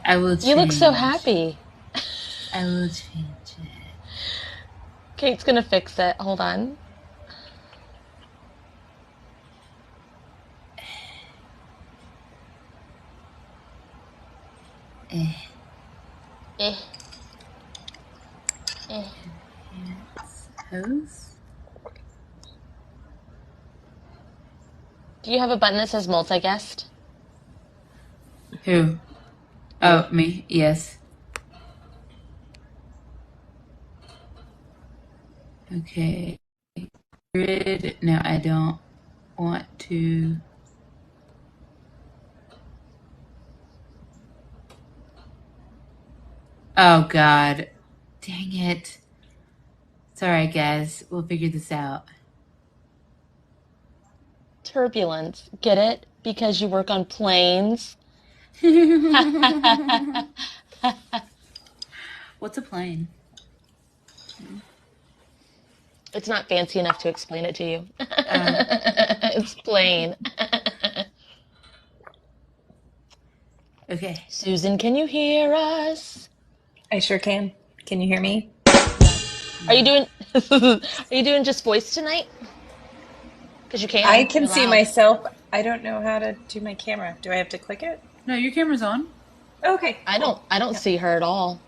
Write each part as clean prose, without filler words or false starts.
I will change. You look so happy. I will change it. Kate's gonna fix it. Hold on. Eh. Eh, eh. Hose? Do you have a button that says multi-guest? Who? You. Oh, me? Yes. Okay. Grid. No, I don't want to. Oh, God. Dang it. Sorry, guys. We'll figure this out. Turbulence. Get it? Because you work on planes. What's a plane? It's not fancy enough to explain it to you. Oh. It's plain. Okay. Susan, can you hear us? I sure can. Can you hear me? Are you doing Are you doing just voice tonight? Because you I can. can You're see loud. myself. I don't know how to do my camera. Do I have to click it? No, your camera's on. Okay, I don't cool. I don't Yeah. see her at all.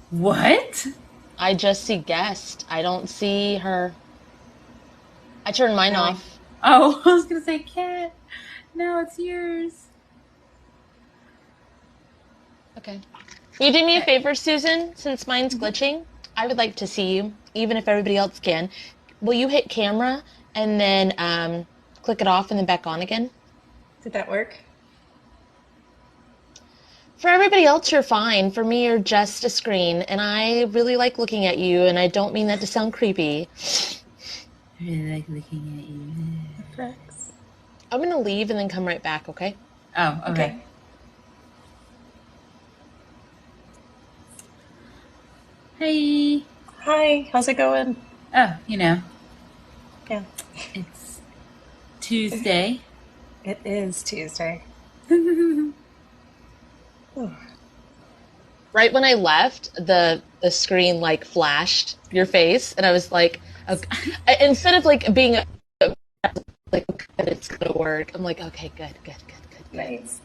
What? I just see guest. I don't see her. I turned mine Really? off. Oh, I was going to say cat. No, it's yours. Okay. Will you do me a Okay. favor, Susan? Since mine's glitching, I would like to see you, even if everybody else can. Will you hit camera and then click it off and then back on again? Did that work? For everybody else, you're fine. For me, you're just a screen, and I really like looking at you, and I don't mean that to sound creepy. I really like looking at you. Thanks. I'm gonna leave and then come right back, okay? Oh, okay. Okay. Hey. Hi, how's it going? Oh, Yeah. it's Tuesday. It is Tuesday. Ooh. Right when I left, the screen like flashed your face, and I was like, okay. Instead of like being like, okay, it's gonna work. I'm like, okay, good, good, good, good, good. Nice.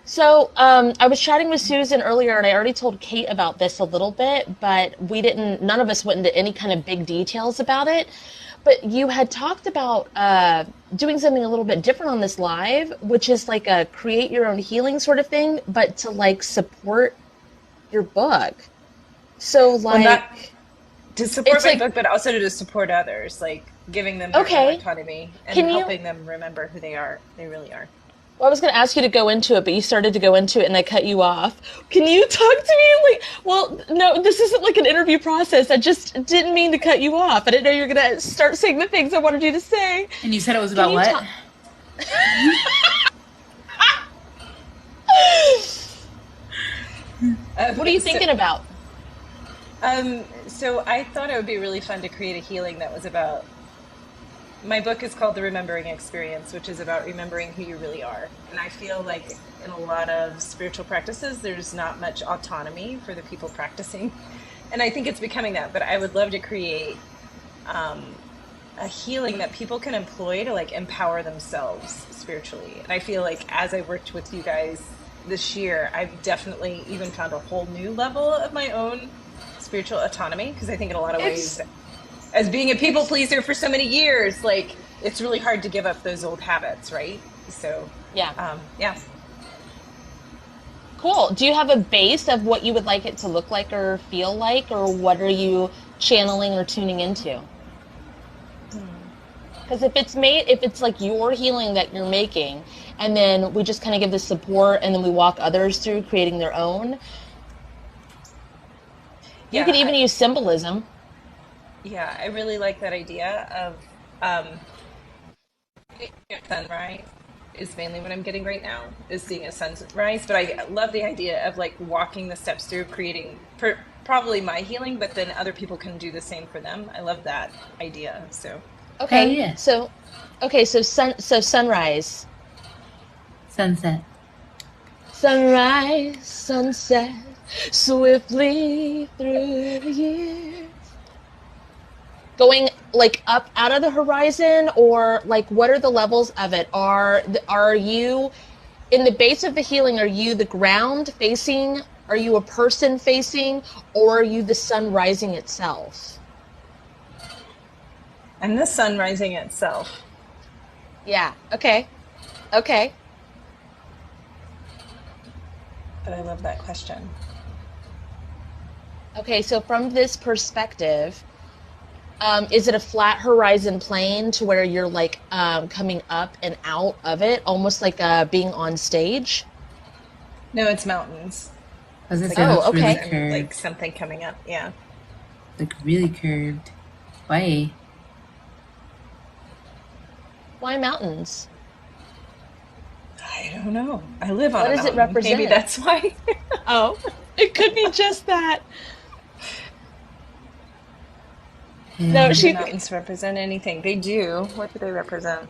So I was chatting with Susan earlier, and I already told Kate about this a little bit, but we didn't. None of us went into any kind of big details about it. But you had talked about doing something a little bit different on this live, which is like a create your own healing sort of thing, but to like support your book. So Well, not like, to support it's my like, book, but also to support others, like giving them their own okay, autonomy and can you? helping them remember who they are. They really are. Well, I was going to ask you to go into it, but you started to go into it and I cut you off. Can you talk to me? Like, well, no, this isn't like an interview process. I just didn't mean to cut you off. I didn't know you were going to start saying the things I wanted you to say. And you said it was Can about you what? talk? What are you So, thinking about? so I thought it would be really fun to create a healing that was about. My book is called The Remembering Experience, which is about remembering who you really are. And I feel like in a lot of spiritual practices, there's not much autonomy for the people practicing. And I think it's becoming that. But I would love to create um, a healing that people can employ to like empower themselves spiritually. And I feel like as I worked with you guys this year, I've definitely even found a whole new level of my own spiritual autonomy because I think in a lot of ways It's, as being a people it's, pleaser for so many years, like it's really hard to give up those old habits, right? So, yeah. yeah, Cool. Do you have a base of what you would like it to look like or feel like, or what are you channeling or tuning into? Hmm. Because if it's like your healing that you're making, and then we just kind of give the support, and then we walk others through creating their own. You could yeah, even use symbolism. I really like that idea of um, sunrise is mainly what I'm getting right now is seeing a sunrise. But I love the idea of like walking the steps through creating probably my healing, but then other people can do the same for them. I love that idea. So. Hell Okay, yeah. so sunrise. Sunset. Sunrise, sunset, swiftly through the years. Going like up out of the horizon, or like what are the levels of it? Are you in the base of the healing? Are you the ground facing? Are you a person facing, or are you the sun rising itself? And the sun rising itself. Yeah. Okay. Okay. But I love that question. Okay. So from this perspective, is it a flat horizon plane to where you're like coming up and out of it, almost like being on stage? No, it's mountains. I was It's gonna like say it Oh, looks mountains really okay. and like curved. something coming up. Yeah. Like really curved. Why? Why mountains? I don't know. I live on What a does it mountain. Maybe represent? that's why. Oh, it could be just that. No, Yeah. Do the she. mountains represent anything? They do. What do they represent?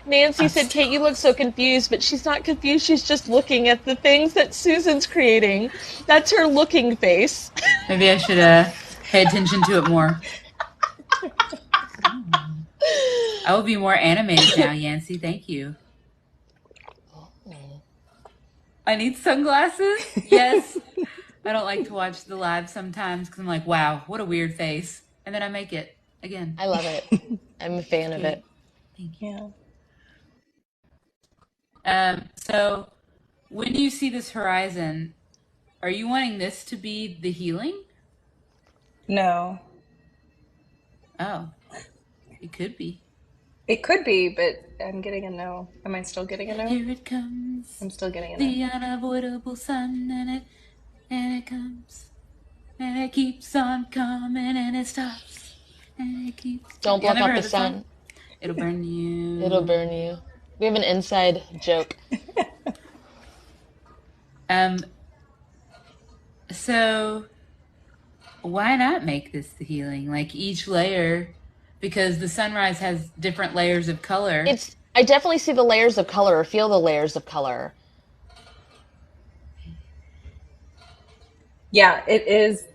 Nancy said, Us. "Kate, you look so confused," but she's not confused. She's just looking at the things that Susan's creating. That's her looking face. Maybe I should pay attention to it more. I will be more animated now, Yancy. Thank you. I need sunglasses. Yes. I don't like to watch the live sometimes because I'm like, wow, what a weird face. And then I make it again. I love it. I'm a fan of it. Thank you. Yeah. So when you see this horizon, are you wanting this to be the healing? No. Oh, it could be. It could be, but I'm getting a no. Am I still getting a no? Here it comes, I'm still getting a no. the unavoidable sun, and it comes, and it keeps on coming, and it stops, and it keeps. Don't Y'all block never out heard the the song? sun. It'll burn you. It'll burn you. We have an inside joke. So why not make this the healing? Like each layer, because the sunrise has different layers of color. I definitely see the layers of color, or feel the layers of color. Yeah, it is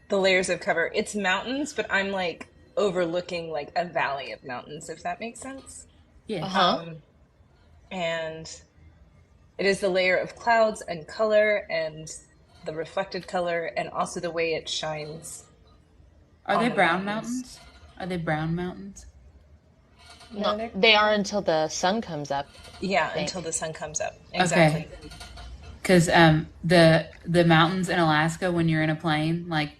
the layers of cover. It's mountains, but I'm like overlooking like a valley of mountains, if that makes sense. Yeah. Uh-huh. And it is the layer of clouds and color and the reflected color and also the way it shines Are on they the brown mountains. mountains? Are they brown mountains? No, No, they are until the sun comes up, I yeah, think. until the sun comes up. Okay. Exactly. Because the mountains in Alaska, when you're in a plane, like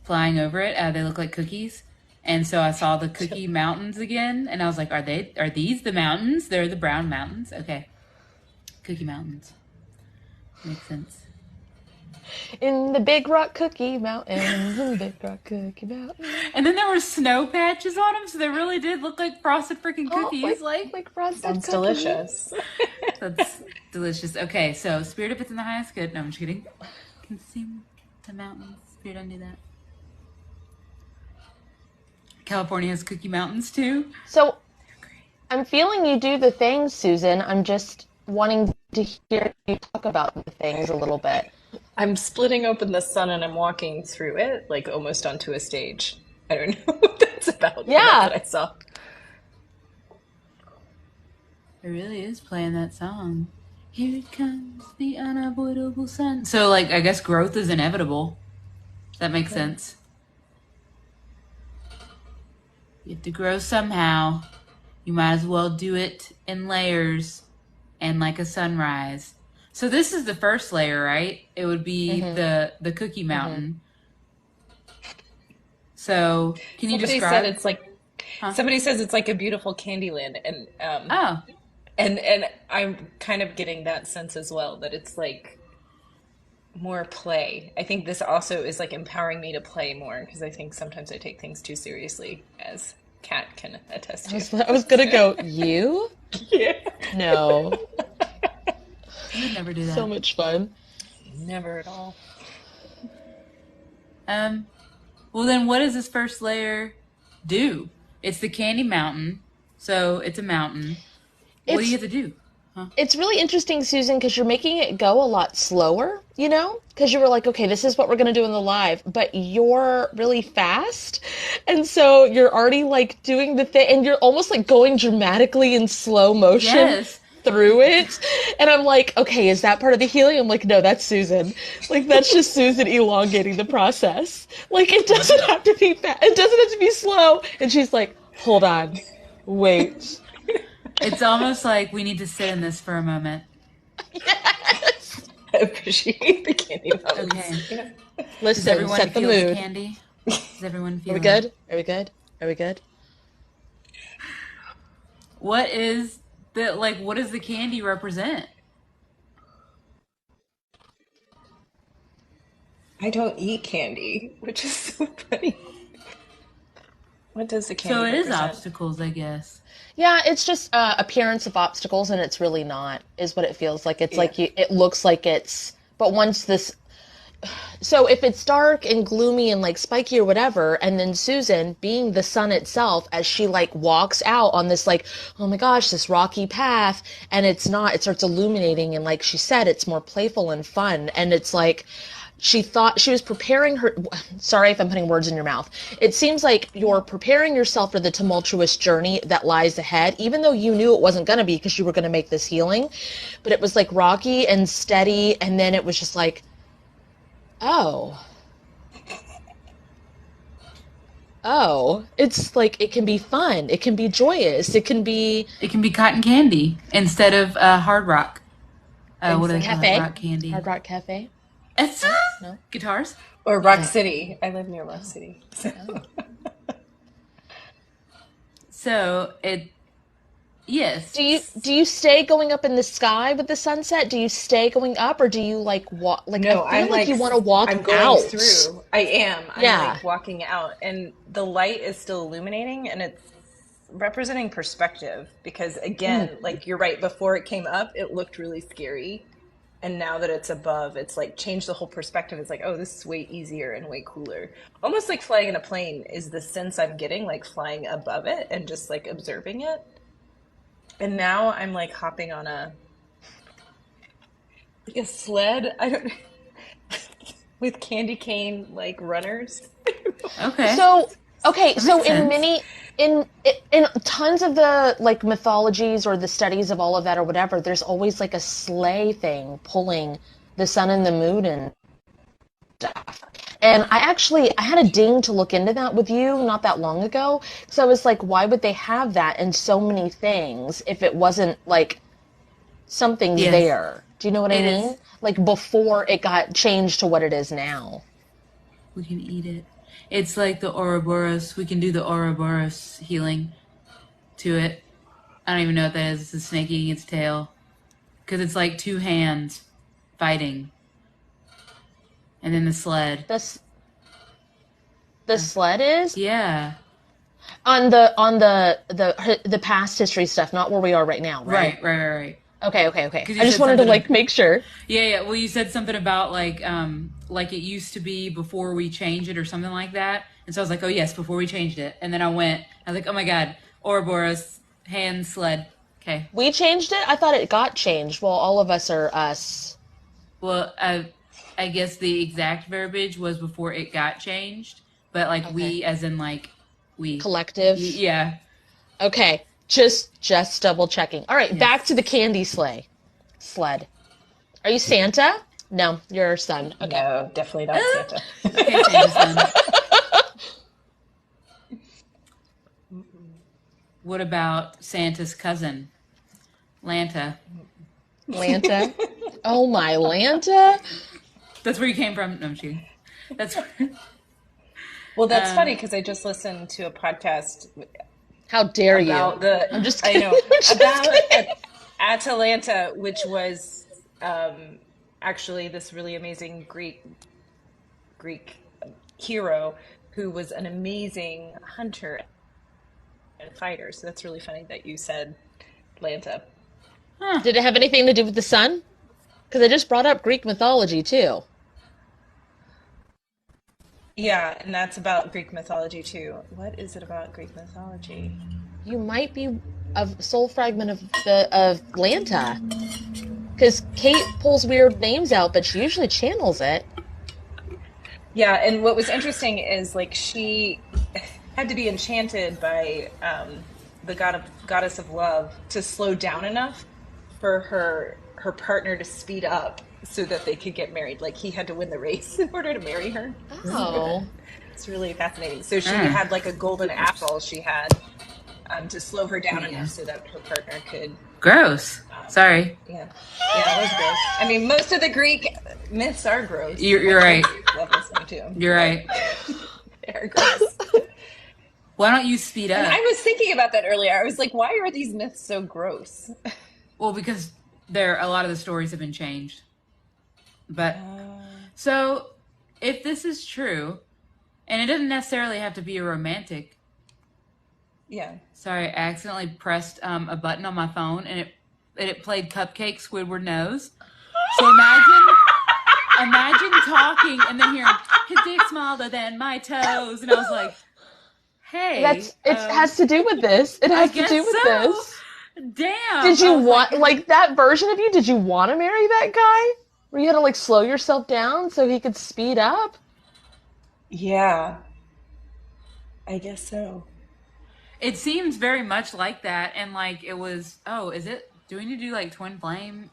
flying over it, they look like cookies. And so I saw the cookie mountains again, and I was like, are these the mountains? They're the brown mountains. Okay, cookie mountains makes sense. In the Big Rock Cookie Mountains, in the Big Rock Cookie Mountains. And then there were snow patches on them, so they really did look like frosted freaking Oh, cookies. like frosted Sounds cookie. delicious. That's delicious. Okay, so spirit if it's in the highest good. No, I'm just kidding. Can see the mountains. Spirit, I knew that. California has cookie mountains too. So I'm feeling you do the things, Susan. I'm just wanting to hear you talk about the things a little bit. I'm splitting open the sun and I'm walking through it, like almost onto a stage. I don't know what that's about. But Yeah. that's what I saw. It really is playing that song. Here it comes, the unavoidable sun. So, like, I guess growth is inevitable. That makes sense. You have to grow somehow. You might as well do it in layers and like a sunrise. So this is the first layer, right? It would be the cookie mountain. So can you Somebody describe? said it's like somebody says it's like a beautiful candy land, and Oh, and I'm kind of getting that sense as well, that it's like more play. I think this also is like empowering me to play more, because I think sometimes I take things too seriously, as Kat can attest to. I was gonna go, you? Yeah. No. I would never do that. So much fun. Never at all. Well, then what does this first layer do? It's the candy mountain, so it's a mountain. What do you have to do? Huh? It's really interesting, Susan, because you're making it go a lot slower, because you were like, okay, this is what we're going to do in the live, but you're really fast. And so you're already like doing the thing, and you're almost like going dramatically in slow motion Yes. through it. And I'm like, okay, is that part of the healing? I'm like, no, that's Susan. Like, that's just Susan elongating the process. Like, it doesn't have to be fast, it doesn't have to be slow. And she's like, hold on, wait. It's almost like we need to sit in this for a moment. Yes. I appreciate the candy Okay. mountains. Yeah. Does Listen, everyone set the feel the mood. candy? Does everyone Are we feel it? good? Are we good? Are we good? What is what does the candy represent? I don't eat candy, which is so funny. What does the candy So it is represent? obstacles, I guess. Yeah, it's just appearance of obstacles, and it's really not, is what it feels like. It's Yeah. like it looks like it's, but once this, so if it's dark and gloomy and like spiky or whatever, and then Susan, being the sun itself, as she like walks out on this like, oh my gosh, this rocky path, and it's not, it starts illuminating, and like she said, it's more playful and fun, and it's like, she thought she was preparing her. Sorry if I'm putting words in your mouth. It seems like you're preparing yourself for the tumultuous journey that lies ahead, even though you knew it wasn't going to be because you were going to make this healing. But it was like rocky and steady, and then it was just like, oh, it's like it can be fun, it can be joyous, it can be It can be cotton candy instead of hard rock. What do they call it? cafe, Rock candy. Hard Rock Cafe. It's No. guitars. Or Rock City. I live near Rock City. So yes. Do you stay going up in the sky with the sunset? Do you stay going up, or do you like walk? Like No, I feel I'm like you want to walk I'm going out. through. I am. I'm Yeah. like walking out, and the light is still illuminating, and it's representing perspective. Because again, like you're right, before it came up, it looked really scary. And now that it's above, it's like changed the whole perspective. It's like, oh, this is way easier and way cooler. Almost like flying in a plane is the sense I'm getting, like flying above it and just like observing it. And now I'm like hopping on a sled. I don't with candy cane like runners. Okay. So okay, That so makes in sense. many in tons of the like mythologies or the studies of all of that or whatever, there's always like a sleigh thing pulling the sun and the moon and stuff. And I had a ding to look into that with you not that long ago. So I was like, why would they have that in so many things if it wasn't like something's Yes. there? Do you know what I It mean? is. Like before it got changed to what it is now. We can eat it. It's like the Ouroboros. We can do the Ouroboros healing to it. I don't even know what that is. It's a snake eating its tail. Because it's like two hands fighting. And then the sled. The sled is Yeah. on the past history stuff, not where we are right now, right? Right. Okay. 'Cause you I just said wanted to something like make sure. Yeah. Well, you said something about like it used to be before we changed it or something like that. And so I was like, oh yes, before we changed it. And then I was like, oh my God, Ouroboros, hand sled. Okay. We changed it. I thought it got changed. Well, all of us are us. Well, I guess the exact verbiage was before it got changed, but like Okay. we, as in like we. Collective. Yeah. Okay. Just double checking. All right, Yes. back to the candy sled. Are you Santa? No, you're our son. Okay. No, definitely not Santa. Okay, Santa's done. What about Santa's cousin, Lanta? Lanta. Oh my Lanta. That's where you came from. No, I'm kidding. That's Well, that's funny because I just listened to a podcast How dare you? about the. I'm just I kidding. know I'm just about kidding. Atalanta, which was actually this really amazing Greek hero who was an amazing hunter and fighter. So that's really funny that you said Lanta. Did it have anything to do with the sun? Because I just brought up Greek mythology too. Yeah, and that's about Greek mythology too. What is it about Greek mythology? You might be soul fragment of Lanta. Because Kate pulls weird names out, but she usually channels it. Yeah, and what was interesting is like she had to be enchanted by the goddess of love to slow down enough for her partner to speed up so that they could get married. Like he had to win the race in order to marry her. Oh. It's really fascinating. So she Ah, had like a golden apple she had to slow her down enough yeah. so that her partner could. Gross. Sorry. Yeah, yeah, it was gross. I mean, most of the Greek myths are gross. You're My right. kids love listening to them. You're right. They're gross. Why don't you speed And I up? was thinking about that earlier. I was like, why are these myths so gross? Well, because a lot of the stories have been changed. But Uh, so if this is true, and it doesn't necessarily have to be a romantic. yeah. Sorry, I accidentally pressed a button on my phone, and it played Cupcake Squidward Knows. So imagine talking and then hearing his dick smaller than my toes, and I was like, hey, It has to do with this. It I has to guess do with so. this. Damn. Did you I was want, like, that version of you, did you want to marry that guy? Where you had to, like, slow yourself down so he could speed up? Yeah, I guess so. it seems very much like that, and like it was. Oh, is it? Do we need to do like twin flame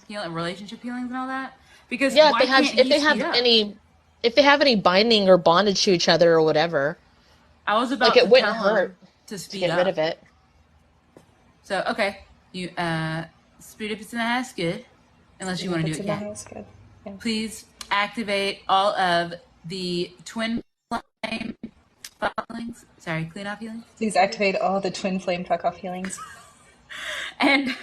healing, relationship healings, and all that? Because Yeah, why can't if he they speed have up? any, if they have any binding or bondage to each other or whatever, I was like, about it to wouldn't tell hurt him to to speed get rid up. of it. So okay, you speed up. It's in the house, good. Unless you Yeah, want to do that's it, in the cat. house. Good. Yeah. Please activate all of the twin flame healings. Sorry, clean off healings. Please activate all the twin flame fuck off healings And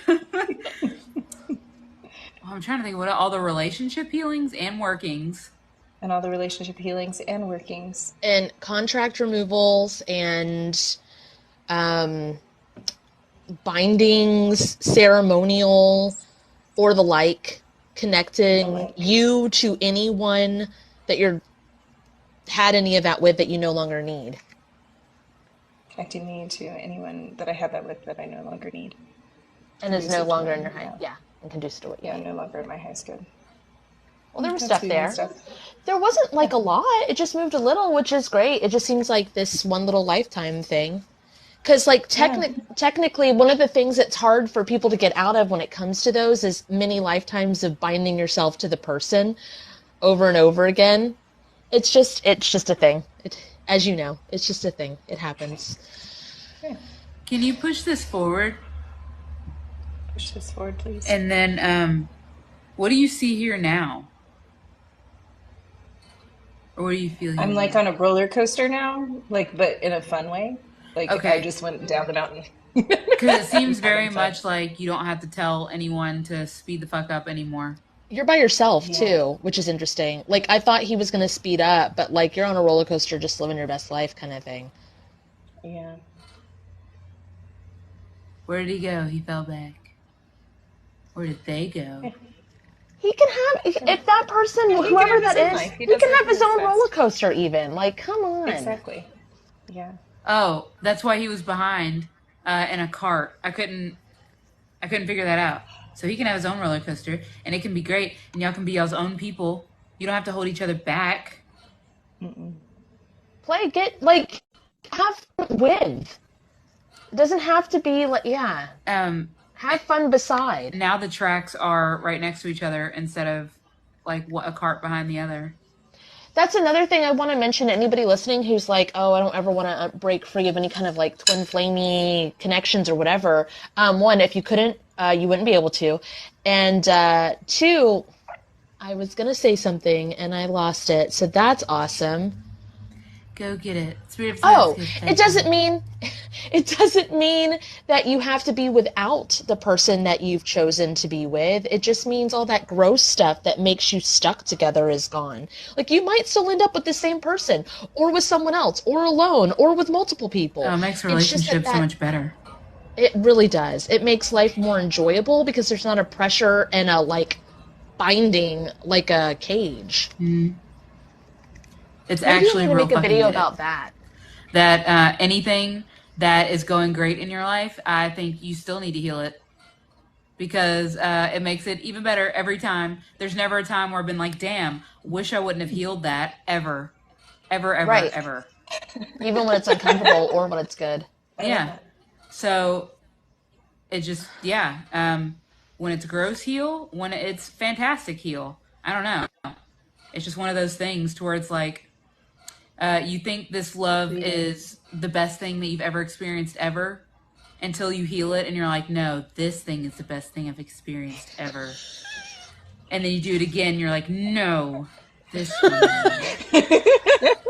I'm trying to think of what all the relationship healings and workings. and all the relationship healings and workings. And contract removals and um, bindings, ceremonial, or the like, The connecting like. you to anyone that you're had any of that with that you no longer need. Connecting me to anyone that I had that with that I no longer need. And is no Conducive to longer my, in your high, yeah. yeah, and conducive to what you Yeah, need. no longer in my highest good. Well, there was That's stuff good, good there. stuff. There wasn't Yeah. like a lot. It just moved a little, which is great. It just seems like this one little lifetime thing. Because, like, Yeah. technically, one of the things that's hard for people to get out of when it comes to those is many lifetimes of binding yourself to the person over and over again. It's just a thing. As you know, it's just a thing. It happens. Yeah. Can you push this forward? Push this forward, please. And then, what do you see here now? Or what do you feel here I'm like now? on a roller coaster now, like, but in a fun way. Like, I Okay. just went down the mountain. Because it I'm seems having very fun. much like you don't have to tell anyone to speed the fuck up anymore. You're by yourself, Yeah. too, which is interesting. Like, I thought he was going to speed up, but, like, you're on a roller coaster just living your best life kind of thing. Yeah. Where did he go? He fell back. Where did they go? He can have, if that person, Yeah, he can whoever have his that own is, life. He he does can what have he his does own roller best. coaster even. Like, come on. Exactly. Yeah. Oh, that's why he was behind in a cart. I couldn't figure that out. So he can have his own roller coaster, and it can be great, and y'all can be y'all's own people. You don't have to hold each other back. Mm-mm. Have fun with. It doesn't have to be, like, yeah. Um, Have fun beside. now the tracks are right next to each other instead of like a cart behind the other. That's another thing I want to mention to anybody listening who's like, oh, I don't ever want to break free of any kind of like twin flamey connections or whatever. One, if you couldn't, you wouldn't be able to. And two, I was going to say something and I lost it. So that's awesome. Go get it. Spirit of Oh, good. it Thank doesn't you. mean it doesn't mean that you have to be without the person that you've chosen to be with. It just means all that gross stuff that makes you stuck together is gone. Like you might still end up with the same person or with someone else or alone or with multiple people. Oh, it makes It's just relationships so that much better. it really does. It makes life more enjoyable because there's not a pressure and a like binding like a cage. It's Maybe I actually need to real make a fucking video good. about that. That anything that is going great in your life, I think you still need to heal it. Because it makes it even better every time. There's never a time where I've been like, damn, wish I wouldn't have healed that ever. Ever, ever, Right. ever. Even when it's uncomfortable or when it's good. Yeah. So it just, when it's gross, heal. When it's fantastic, heal. I don't know. It's just one of those things to where it's like, you think this love is the best thing that you've ever experienced ever until you heal it and you're like, no, this thing is the best thing I've experienced ever. And then you do it again, you're like, no, this one is.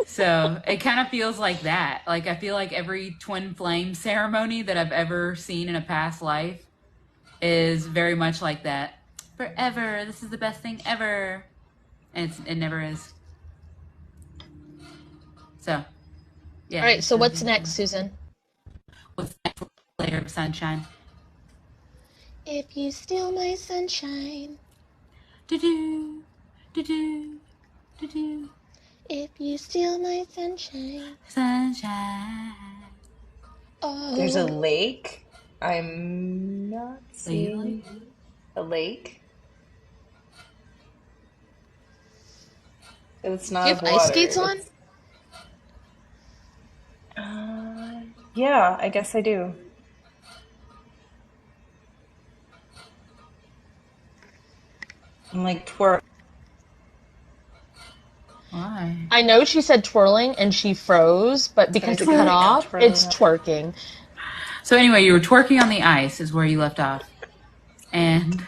So it kind of feels like that. Like I feel like every twin flame ceremony that I've ever seen in a past life is very much like that. Forever, this is the best thing ever. And it never is. So, yeah. All right, so what's next, Susan? What's the next layer of sunshine? If you steal my sunshine. Do-do, do-do, do-do. If you steal my sunshine. Sunshine. Oh. There's a lake. I'm not seeing a lake. It's not. Do you have water. ice skates on? Yeah, I guess I do. I'm like twerk. Why? I know she said twirling and she froze, but because it cut off, it's twerking. So anyway, you were twerking on the ice is where you left off. And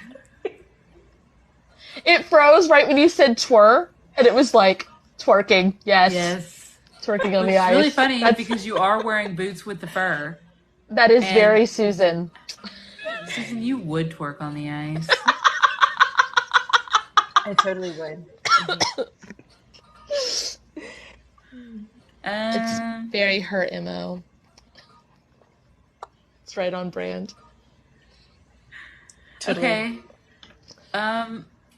it froze right when you said twir, and it was like twerking. Yes. Twerking on the ice. It's really funny because you are wearing boots with the fur. That is very Susan. Susan, you would twerk on the ice. I totally would. It's very her MO. It's right on brand. Totally. Okay.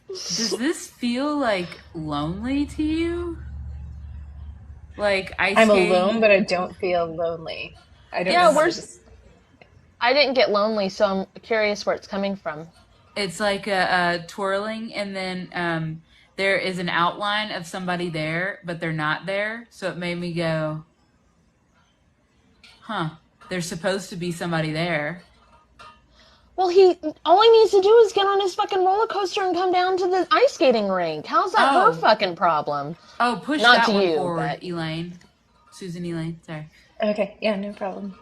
Does this feel like lonely to you? Like ice I'm skating? alone, but I don't feel lonely. I don't. Yeah, know I didn't get lonely, so I'm curious where it's coming from. It's like a twirling, and then there is an outline of somebody there, but they're not there. So it made me go, huh, there's supposed to be somebody there. Well, all he needs to do is get on his fucking roller coaster and come down to the ice skating rink. How's that her fucking problem? Oh, push Not that to one you, forward, but... Elaine. Susan Elaine, sorry. Okay, yeah, no problem.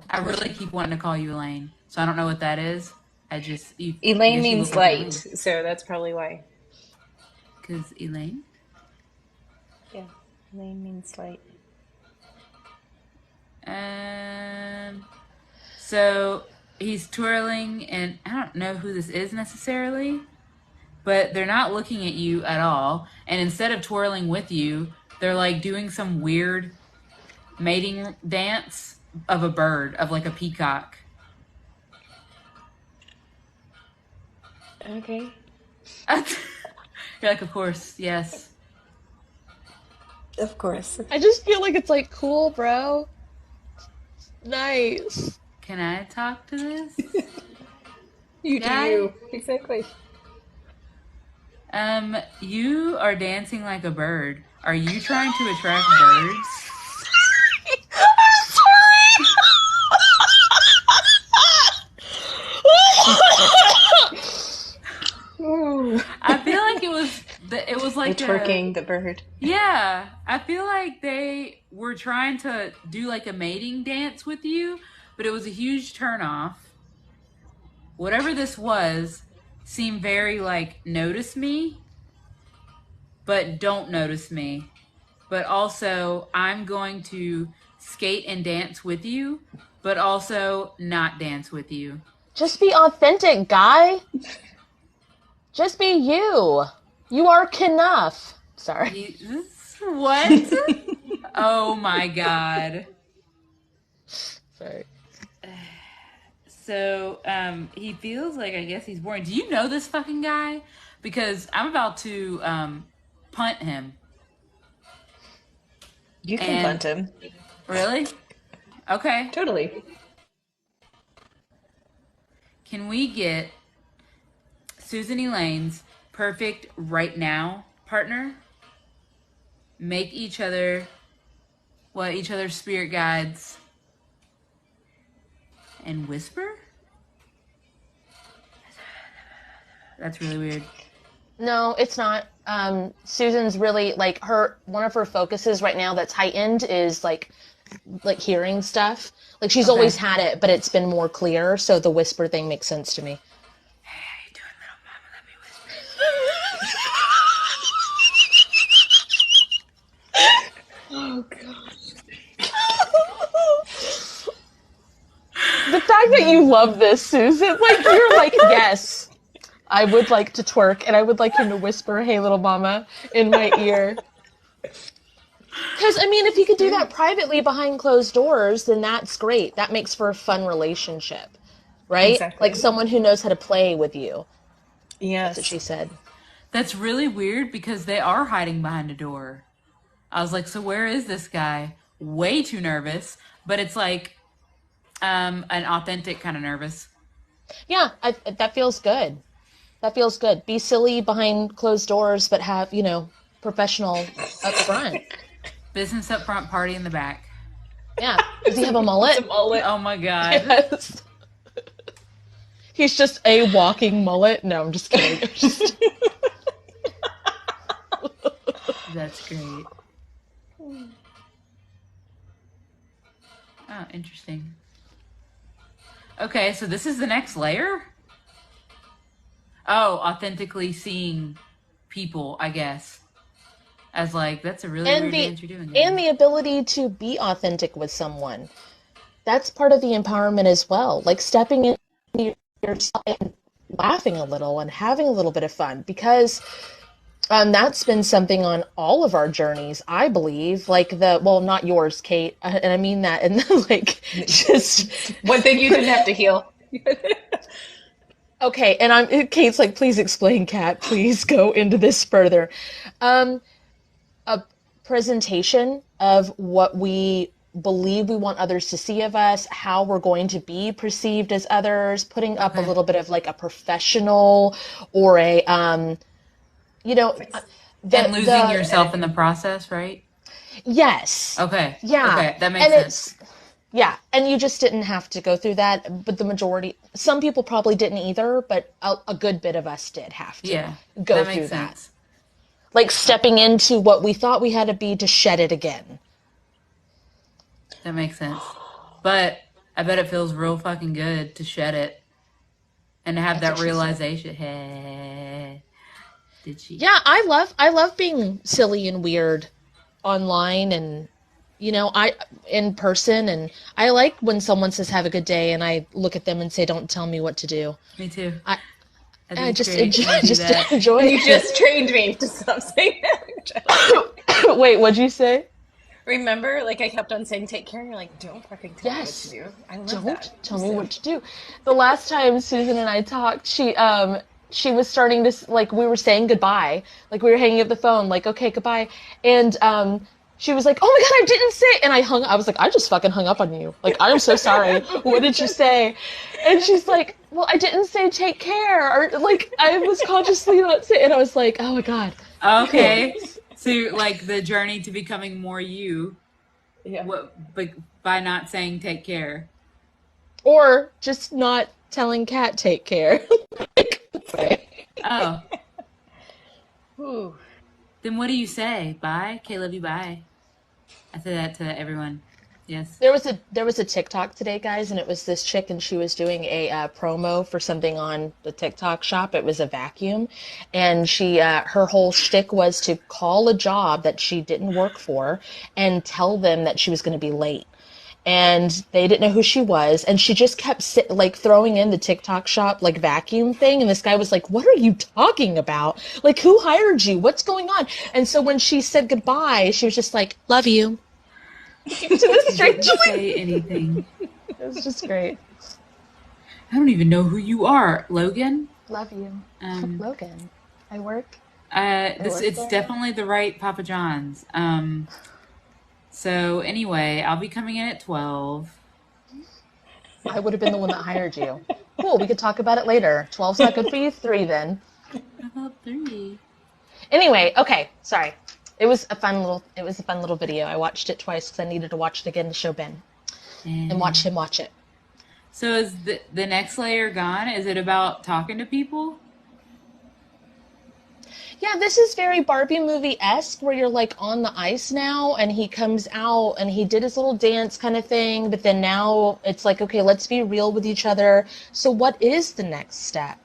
I really keep wanting to call you Elaine, so I don't know what that is. Elaine means light, so that's probably why. Because Elaine? Yeah, Elaine means light. So he's twirling, and I don't know who this is necessarily, but they're not looking at you at all. And instead of twirling with you, they're like doing some weird mating dance of a bird, of like a peacock. Okay. You're like, of course, yes. Of course. I just feel like it's like, cool, bro. Nice. Can I talk to this? You guy? do you. Exactly. You are dancing like a bird. Are you trying to attract birds? I'm sorry. I feel like it was like twerking the bird. Yeah, I feel like they were trying to do like a mating dance with you, but it was a huge turnoff. Whatever this was seemed very like, notice me, but don't notice me. But also, I'm going to skate and dance with you, but also not dance with you. Just be authentic, guy. Just be you. You are enough. Sorry. What? Oh my God. Sorry. So, he feels like, I guess he's boring. Do you know this fucking guy? Because I'm about to punt him. You can punt him. Really? Okay. Totally. Can we get Susan Elaine's perfect right now partner? Make each other each other's spirit guides and whisper? That's really weird. No, it's not. Susan's really like one of her focuses right now that's heightened is like hearing stuff. Like she's Okay. always had it, but it's been more clear. So the whisper thing makes sense to me. Hey, how you doing, little mama? Let me whisper. Oh gosh. The fact that you love this, Susan, like you're like, yes, I would like to twerk and I would like him to whisper, "Hey, little mama," in my ear. Because, I mean, if he could do that privately behind closed doors, then that's great. That makes for a fun relationship, right? Exactly. Like someone who knows how to play with you. Yes. That's what she said. That's really weird because they are hiding behind a door. I was like, so where is this guy? Way too nervous, but it's like an authentic kind of nervous. Yeah, that feels good. That feels good. Be silly behind closed doors, but have, professional up front. Business up front, party in the back. Yeah. Does he have a mullet? It's a mullet. Oh my god. Yes. He's just a walking mullet. No, I'm just kidding. That's great. Oh, interesting. Okay, so this is the next layer? Oh, authentically seeing people, I guess. As like, that's a really weird dance you're doing. And the ability to be authentic with someone. That's part of the empowerment as well. Like stepping into yourself and laughing a little and having a little bit of fun. Because that's been something on all of our journeys, I believe. Like not yours, Kate. And I mean that. And like, just. One thing you didn't have to heal. Okay, and Kate's like, please explain, Kat. Please go into this further. A presentation of what we believe we want others to see of us, how we're going to be perceived as others, putting up a little bit of like a professional or a, and losing yourself in the process, right? Yes. Okay. Yeah. Okay, that makes sense. Yeah, and you just didn't have to go through that, but the majority, some people probably didn't either, but a good bit of us did have to go through that. Like stepping into what we thought we had to be to shed it again. That makes sense. But I bet it feels real fucking good to shed it and to have that realization. Hey, did she? Yeah, I love being silly and weird online and I in person, and I like when someone says have a good day and I look at them and say don't tell me what to do. Me too. I just enjoy it. You just trained me to stop saying that. Wait, what'd you say? Remember, like I kept on saying take care, and you're like, don't fucking tell me what to do. I love that. Don't tell me what to do. The last time Susan and I talked, she was starting to, like, we were saying goodbye, like we were hanging up the phone, like, okay, goodbye, and she was like, oh my god, I didn't say, and I was like, I just fucking hung up on you. Like, I'm so sorry. What did you say? And she's like, well, I didn't say take care. Or, like, I was consciously not saying, and I was like, oh my god. Okay. So, like, the journey to becoming more you, by not saying take care. Or just not telling Kat take care. Oh. Ooh. Then what do you say? Bye? Okay, love you, bye. I say that to everyone. Yes. There was a TikTok today, guys, and it was this chick, and she was doing a promo for something on the TikTok shop. It was a vacuum, and she her whole shtick was to call a job that she didn't work for and tell them that she was going to be late. And they didn't know who she was, and she just kept throwing in the TikTok shop like vacuum thing, and this guy was like, what are you talking about? Like, who hired you? What's going on? And so when she said goodbye, she was just like, love you. To the stranger. Didn't say anything. It was just great. I don't even know who you are, Logan. Love you. Logan. I work. It's definitely the right Papa John's. So anyway, I'll be coming in at 12. I would have been the one that hired you. Cool, we could talk about it later. 12's not good for you? 3 then. How about 3? Anyway, okay, sorry. It was a fun little video. I watched it twice because I needed to watch it again to show Ben and watch him watch it. So is the next layer gone? Is it about talking to people? Yeah, this is very Barbie movie-esque where you're like on the ice now and he comes out and he did his little dance kind of thing, but then now it's like, okay, let's be real with each other. So what is the next step?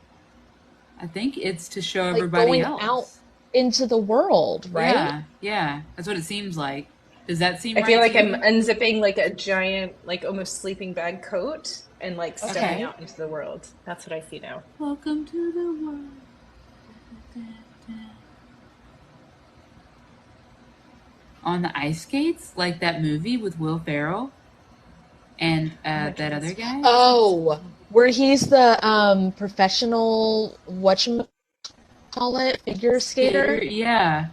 I think it's to show Like everybody going else. out into the world, right? Yeah. That's what it seems like. Does that seem I right feel like to I'm you? unzipping like a giant, like almost sleeping bag coat and like stepping Okay. out into the world. That's what I see now. Welcome to the world. On the ice skates, like that movie with Will Ferrell and that other guy. Oh, where he's the professional whatchamacallit figure skater. Yeah.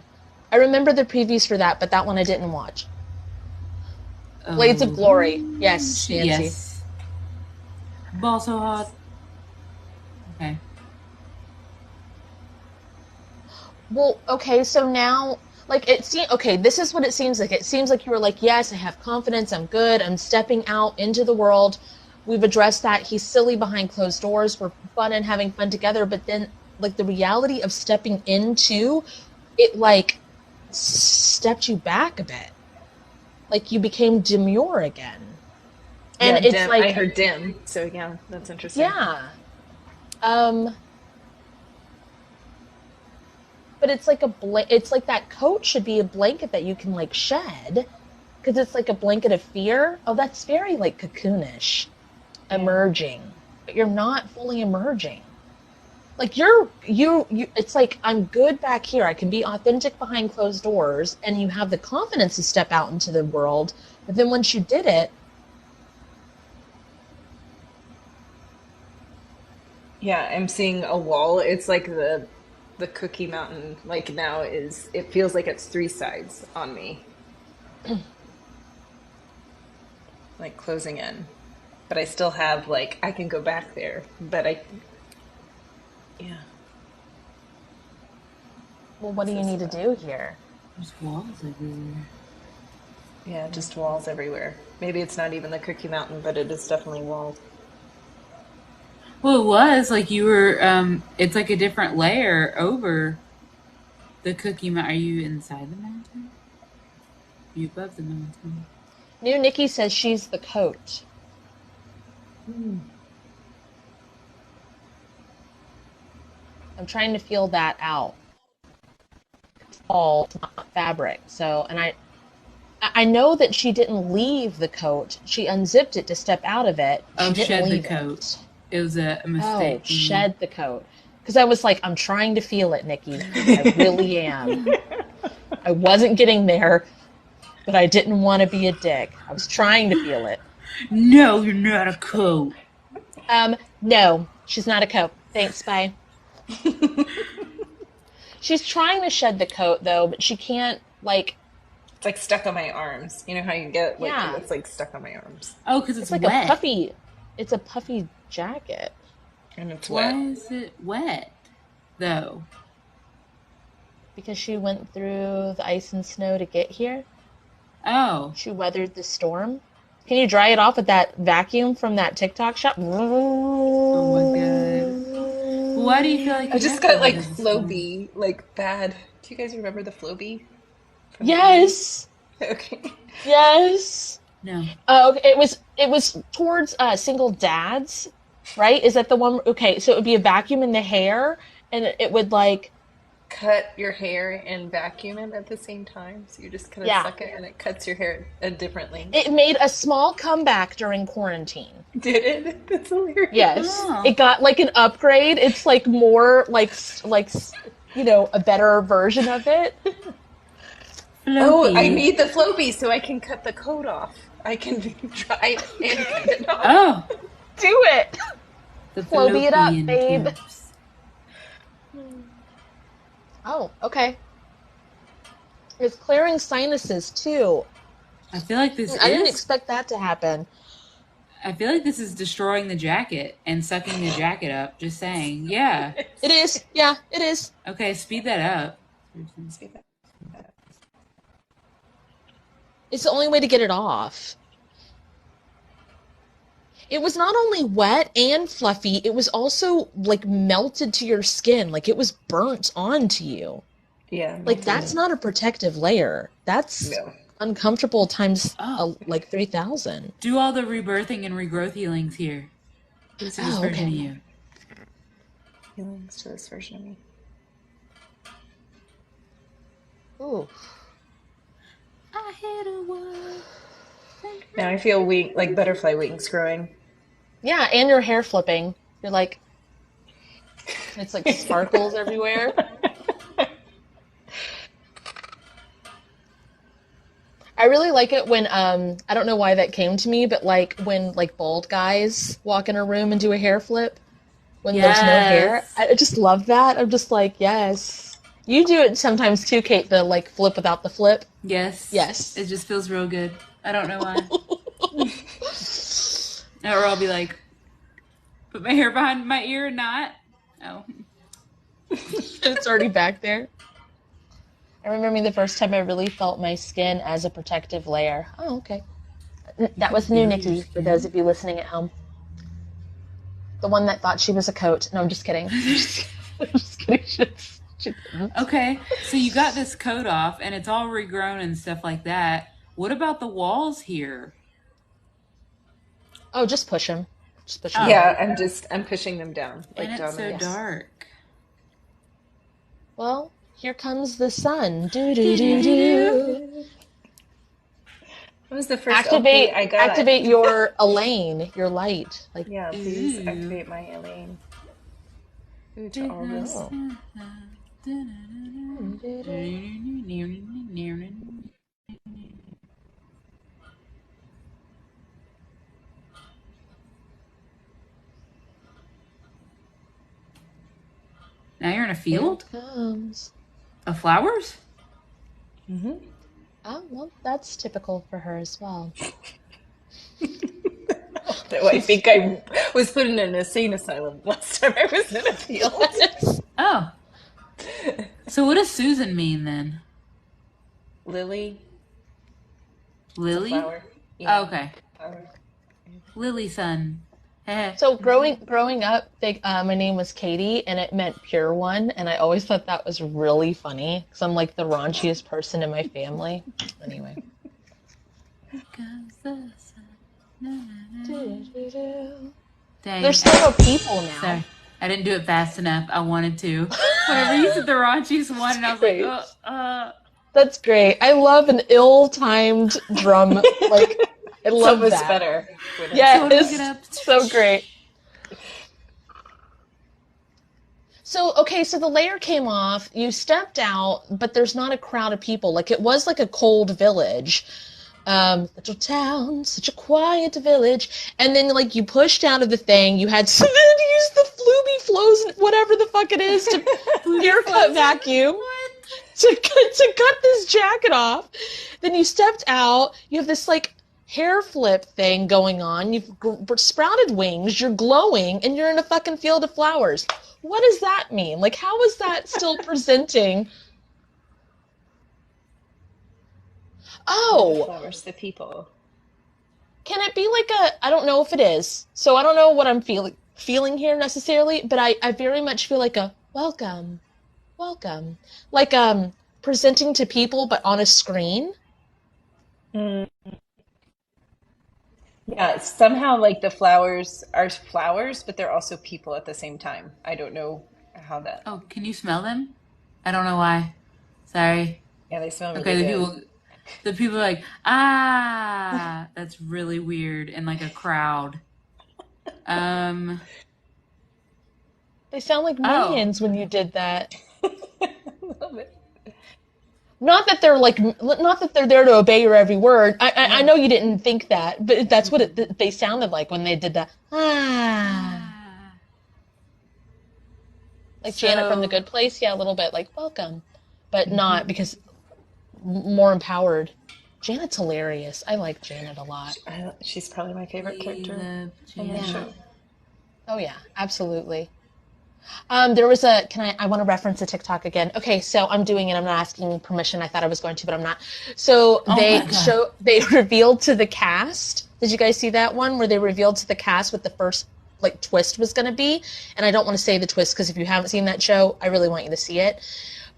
I remember the previews for that, but that one I didn't watch. Oh, Blades of Glory. Yes, Nancy. Yes. Ball so hot. Okay. Well, okay, so now, like, this is what it seems like. It seems like you were like, yes, I have confidence, I'm good, I'm stepping out into the world. We've addressed that. He's silly behind closed doors. We're fun and having fun together. But then, like, the reality of stepping into it, like, stepped you back a bit. Like, you became demure again. And Yeah, it's dim. like, I heard dim, so yeah, that's interesting. yeah. But it's like it's like that coat should be a blanket that you can like shed, because it's like a blanket of fear. Oh, that's very like cocoonish, emerging, but you're not fully emerging. Like you. It's like I'm good back here. I can be authentic behind closed doors, and you have the confidence to step out into the world. But then once you did it, Yeah, I'm seeing a wall. It's like the Cookie Mountain. Like now is it feels like it's 3 sides on me, like closing in. But I still have like I can go back there. But yeah. well, what do you need to do here? There's walls everywhere. Yeah, just walls everywhere. Maybe it's not even the Cookie Mountain, but it is definitely walls. Well, it was like you were. It's like a different layer over the Cookie Mountain. Are you inside the mountain? Are you above the mountain? New Nikki says she's the coat. I'm trying to feel that out. It's all not fabric. So, and I know that she didn't leave the coat. She unzipped it to step out of it. She didn't Shed the leave coat. it. It was a mistake. Oh, shed the coat. Because I was like, I'm trying to feel it, Nikki. I really am. I wasn't getting there, but I didn't want to be a dick. I was trying to feel it. No, you're not a coat. No, she's not a coat. Thanks, bye. She's trying to shed the coat, though, but she can't, like... It's like stuck on my arms. You know how you get like Yeah. it's like stuck on my arms. Oh, because it's like wet. a puffy... It's a puffy jacket. And it's Why wet. is it wet, though? Because she went through the ice and snow to get here. Oh. She weathered the storm. Can you dry it off with that vacuum from that TikTok shop? Oh my god. Why do you feel like I you just have to got like weather the storm? Flowbee, like bad. Do you guys remember the Flowbee? Yes! Okay. Yes! No. Okay, it was towards single dads, right? Is that the one? Okay, so it would be a vacuum in the hair, and it would like... Cut your hair and vacuum it at the same time. So you just kind of Yeah. suck it and it cuts your hair differently. It made a small comeback during quarantine. Did it? That's hilarious. Yes. Oh. It got like an upgrade. It's like more like you know, a better version of it. Oh, I Floppy. need the Flowbee so I can cut the coat off. I can try it and cut it off. Oh. Do it. The Flowbee it up, fallopian babe. tubes. Oh, okay. It's clearing sinuses too. I feel like this I didn't is. expect that to happen. I feel like this is destroying the jacket and sucking the jacket up. Just saying. Yeah. It is. Yeah, it is. Okay, speed that up. Speak up. It's the only way to get it off. It was not only wet and fluffy, it was also like melted to your skin, like it was burnt onto you. Yeah. Like that's not a protective layer. That's No. uncomfortable times Oh. like 3,000. Do all the rebirthing and regrowth healings here. This is Oh, version okay. of you. Healings to this version of me. Ooh. I hit a wall. Now I feel like butterfly wings growing. Yeah, and your hair flipping. You're like, it's like sparkles everywhere. I really like it when I don't know why that came to me, but like when like bald guys walk in a room and do a hair flip when there's no hair. Yes. I just love that. I'm just like, yes. You do it sometimes too, Kate, the like flip without the flip. Yes. Yes. It just feels real good. I don't know why. Or I'll be like, put my hair behind my ear and not. Oh. It's already back there. I remember the first time I really felt my skin as a protective layer. Oh, okay. That was new, Nikki, for those of you listening at home. The one that thought she was a coat. No, I'm just kidding. I'm just kidding. She didn't. Okay, so you got this coat off and it's all regrown and stuff like that. What about the walls here? Oh, just push him. Just push him. Oh. Yeah, I'm pushing them down. Like And it's so down. dark. Well, here comes the sun. Do do do do. What was the first LP I got? Activate your Elaine, your light. Like Yeah, please Ooh. activate my Elaine. Ooh, to all this. Now you're in a field comes. of flowers? Mm-hmm. Oh, well, that's typical for her as well. Though I think I was put in an insane asylum last time I was in a field. Oh. So what does Susan mean then? Lily. Lily? Flower. Oh, Yeah. okay. Flower. Lily son. So growing up, my name was Katie, and it meant pure one, and I always thought that was really funny because I'm like the raunchiest person in my family. Anyway. Dang. There's still no people now. Sorry. I didn't do it fast enough. I wanted to. Whenever you said the raunchiest one, and I was Great. like, That's great. I love an ill-timed drum. Like, I love So much that. better. Yeah, So it look it up. is so great. So, okay, so the layer came off, you stepped out, but there's not a crowd of people. Like, it was like a cold village. Little town, such a quiet village. And then, like, you pushed out of the thing, you had someone use the Flooby Flows, whatever the fuck it is, to haircut vacuum. To cut this jacket off. Then you stepped out, you have this, like, hair flip thing going on, you've sprouted wings, you're glowing, and you're in a fucking field of flowers. What does that mean? Like, how is that still presenting? Oh, Flowers to people. can it be like I don't know if it is. So I don't know what I'm feeling here necessarily, but I very much feel like a welcome. Like presenting to people but on a screen. Mm. Yeah, somehow like the flowers are flowers, but they're also people at the same time. I don't know how that. oh, can you smell them? I don't know why. Sorry. Yeah, they smell really Okay, good. the people are like, ah, that's really weird, and like a crowd. They sound like Oh. minions when you did that. Love it. Not that they're there to obey your every word. I know you didn't think that, but that's what they sounded like when they did that. Ah. Like Janet from The Good Place, yeah, a little bit like welcome, but not because more empowered. Janet's hilarious. I like Janet a lot. She's probably my favorite We character love on that Yeah. show. Oh yeah, absolutely. There was I want to reference a TikTok again. Okay, so I'm doing it. I'm not asking permission. I thought I was going to, but I'm not. So Oh my God. they revealed to the cast. Did you guys see that one where they revealed to the cast what the first like twist was going to be? And I don't want to say the twist because if you haven't seen that show, I really want you to see it.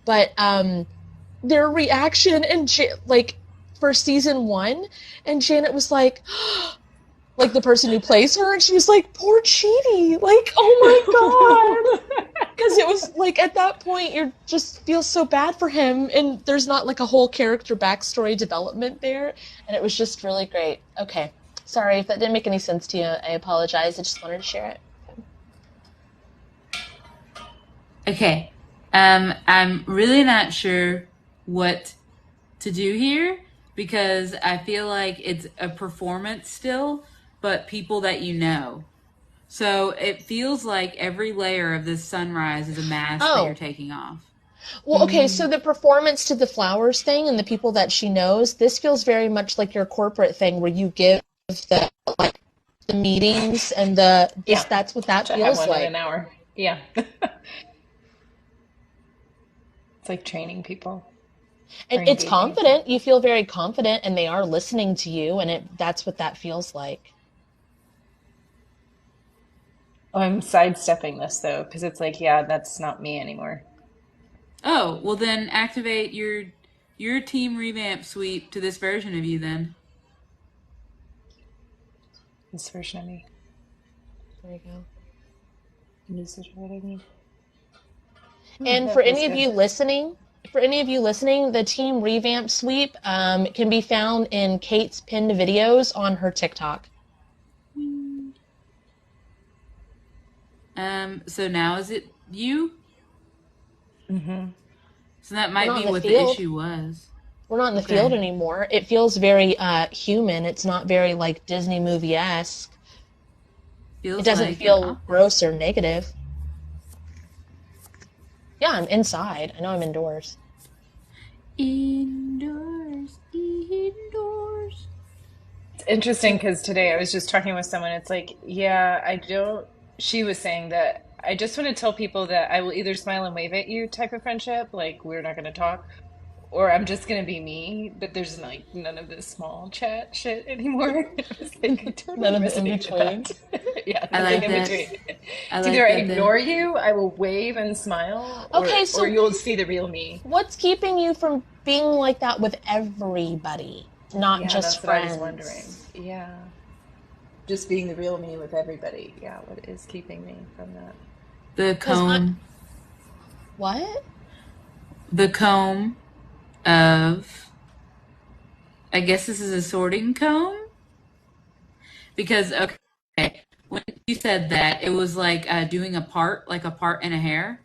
But their reaction and like for season 1, and Janet was like, like the person who plays her, and she was like, poor Chidi, like, oh my God. Because it was like at that point you just feel so bad for him, and there's not like a whole character backstory development there, and it was just really great. Okay, sorry if that didn't make any sense to you. I apologize. I just wanted to share it. Okay. I'm really not sure what to do here because I feel like it's a performance still, but people that you know. So it feels like every layer of this sunrise is a mask that you're Oh, taking off. well, okay, so the performance to the flowers thing and the people that she knows, this feels very much like your corporate thing where you give the like the meetings and the this Yeah, that's what that to have feels one in like. an hour. Yeah. It's like training people or And it's engaging confident. people. You feel very confident and they are listening to you and that's what that feels like. Oh, I'm sidestepping this though, because it's like, yeah, that's not me anymore. Oh, well then activate your team revamp sweep to this version of you then. This version of me. There you go. This is what I need. And That feels good. for any of you listening, the team revamp sweep can be found in Kate's pinned videos on her TikTok. So now is it you? So that We're might not be in the what the field. issue was. We're not in the field Okay. anymore. It feels very human. It's not very like Disney movie-esque. It Feels doesn't like an feel office. gross or negative. Yeah, I'm inside. I know I'm indoors. Indoors, indoors. It's interesting because today I was just talking with someone. It's like, yeah, I don't. She was saying that I just want to tell people that I will either smile and wave at you type of friendship, like we're not going to talk, or I'm just going to be me. But there's like none of this small chat shit anymore. I was like, I totally None of the in resonate with between. that. Yeah, I nothing like in that. between. I It's either like I that the ignore you, I will wave and smile, Okay, or so you'll see the real me. what's keeping you from being like that with everybody, not Yeah, just that's what I was wondering. friends? Yeah. Just being the real me with everybody. Yeah, what is keeping me from that? the Because I comb what? the comb of I guess this is a sorting comb because okay when you said that it was like doing a part in a hair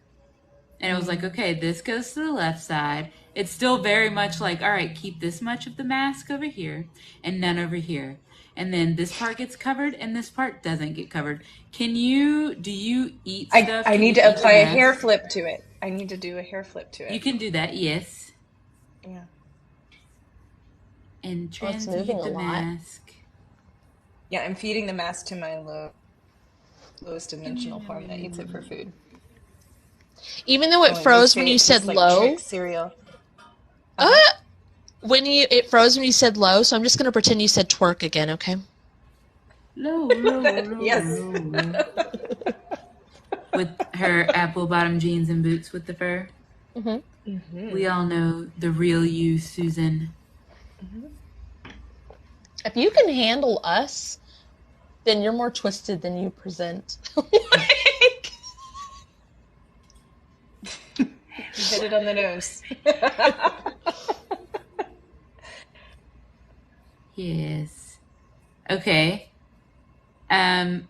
and it was like okay this goes to the left side. It's still very much like all right keep this much of the mask over here and none over here and then this part gets covered and this part doesn't get covered. Do you eat stuff? I Can need you to eat the apply a hair mask? flip to it. I need to do a hair flip to You it. can do that, yes, Yeah. and Oh, it's moving transmute a the lot. mask. Yeah, I'm feeding the mask to my lowest dimensional form that eats it for food. Even though Oh, it and you froze when say you it said tastes like trick low, cereal. uh, Uh-huh. it froze when you said low, so I'm just gonna pretend you said twerk again, okay? Low, low, low, Yes. low, low. With her apple bottom jeans and boots with the fur. Hmm. We all know the real you, Susan. If you can handle us, then you're more twisted than you present. Like, You hit it on the nose. Yes. Okay. Um,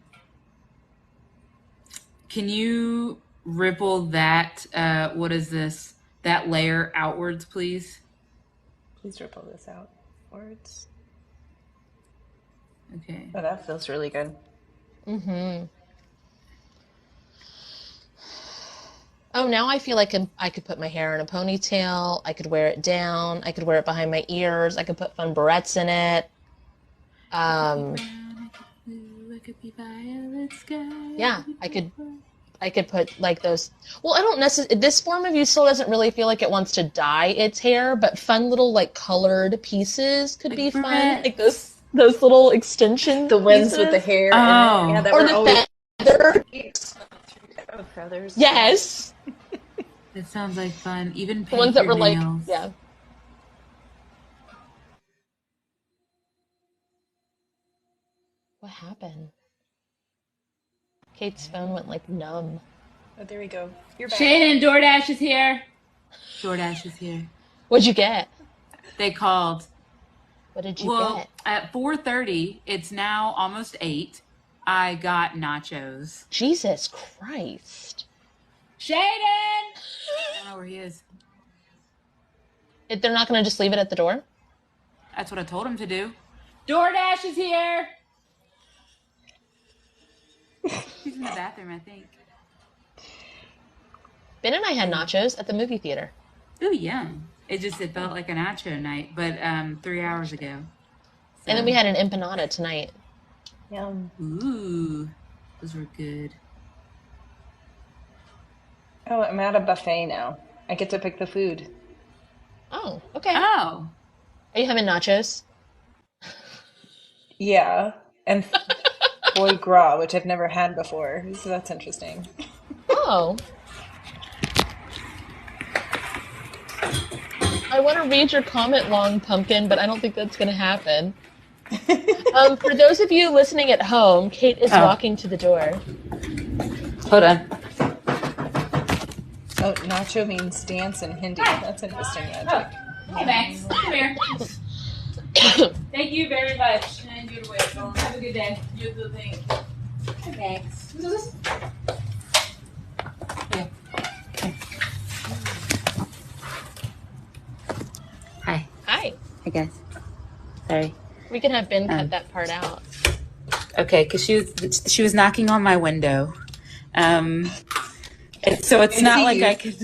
can you ripple that, what is this? That layer outwards, please? Please ripple this out. Words. Okay. Oh, that feels really good. mm-hmm. Oh, now I feel like I could put my hair in a ponytail. I could wear it down. I could wear it behind my ears. I could put fun barrettes in it. I could be Um, brown, I could be blue, I could be violet sky, I yeah, could be I could purple. I could put like those. Well, I don't necessarily. This form of you still doesn't really feel like it wants to dye its hair, but fun little like colored pieces could Like be fun. Like barrettes. those little extension The ones with the pieces, hair in it. Yeah, Oh, that or were the always feather. oh, feathers. Yes, that sounds like fun. Even the ones paint that your were like, nails. yeah. What happened? Kate's phone went like numb. Oh, there we go. You're back. Shannon, DoorDash is here. DoorDash is here. What'd you get? They called. What did you Well, get? at 4:30, it's now almost 8. I got nachos. Jesus Christ! Shaden! I don't know where he is. They're not going to just leave it at the door? That's what I told him to do. DoorDash is here. He's in the bathroom, I think. Ben and I had nachos at the movie theater. Ooh, yum. It felt like a nacho night, but 3 hours ago. So, And then we had an empanada tonight. Yum. Ooh, those were good. Oh, I'm at a buffet now. I get to pick the food. Oh, okay. Oh, Are you having nachos? Yeah, and foie gras, which I've never had before. So that's interesting. Oh. I want to read your comment long, Pumpkin, but I don't think that's going to happen. For those of you listening at home, Kate is walking to the door. hold on. Oh, nacho means dance in Hindi. That's interesting magic. Hey, Max. Come here. Thank you very much. And you're welcome. Have a good day. You do the thing. Hey, Max. Here. Hi. Hi. Hi, guys. Sorry. We can have Ben cut that part out. Okay, because she was knocking on my window. So it's not like I could.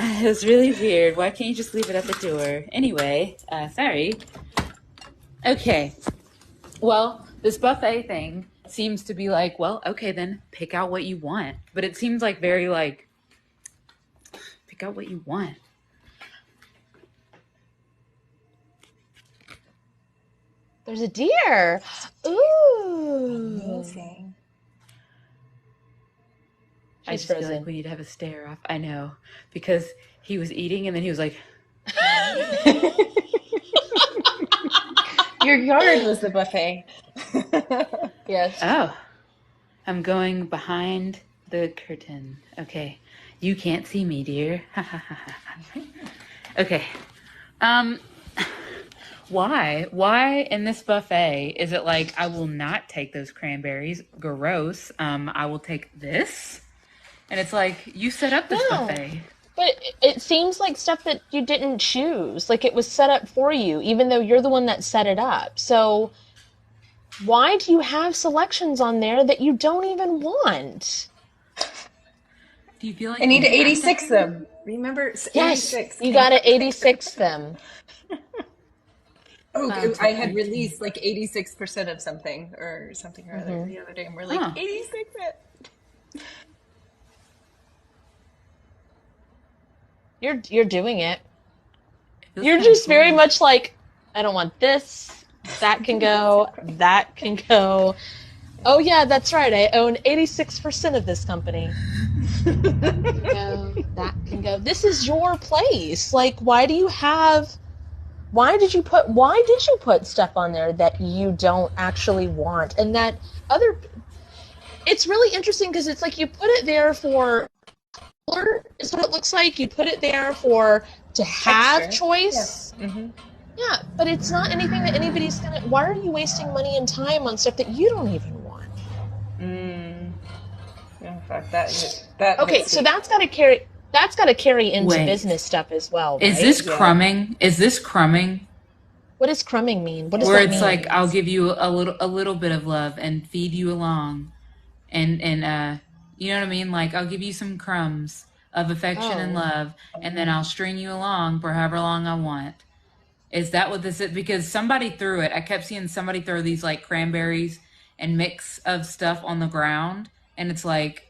It was really weird. Why can't you just leave it at the door? Anyway, sorry. Okay. Well, this buffet thing seems to be like, well, okay, then pick out what you want. But it seems like very like, pick out what you want. There's a deer. Ooh. Amazing. I She's just feel frozen. like we need to have a stare off. I know, because he was eating and then he was like, Your yard was the buffet. Yes. oh, I'm going behind the curtain. Okay. You can't see me, dear. Okay. Why in this buffet is it like, I will not take those cranberries? Gross. I will take this. And it's like, you set up this No. buffet. But it seems like stuff that you didn't choose. Like it was set up for you, even though you're the one that set it up. So why do you have selections on there that you don't even want? Do you feel like I need to you have 86 them. Remember? Yes, 86. you gotta 86 them. Oh, I had released like 86% of something or something or other the other day, and we're like, Huh. 86 it. You're doing it. feels You're kinda just very cool. much like, I don't want this. That can go. That can go. Oh yeah, that's right. I own 86% of this company. Go. That can go. This is your place. Like, why did you put stuff on there that you don't actually want? And that other, it's really interesting because it's like you put it there for color is what it looks like. You put it there to have Texture. choice. Yeah. Mm-hmm. Yeah, but it's not anything that anybody's gonna. Why are you wasting money and time on stuff that you don't even want? Yeah, fuck that. Okay, hits so me. that's got to carry. That's got to carry into Wait. business stuff as well, right? Is this Yeah. crumbing? Is this crumbing? What does crumbing mean? What does Where that it's mean? like, I'll give you a little bit of love and feed you along, and You know what I mean? Like, I'll give you some crumbs of affection and Oh. love, and then I'll string you along for however long I want. Is that what this is? Because somebody threw it. I kept seeing somebody throw these like cranberries and mix of stuff on the ground. And it's like,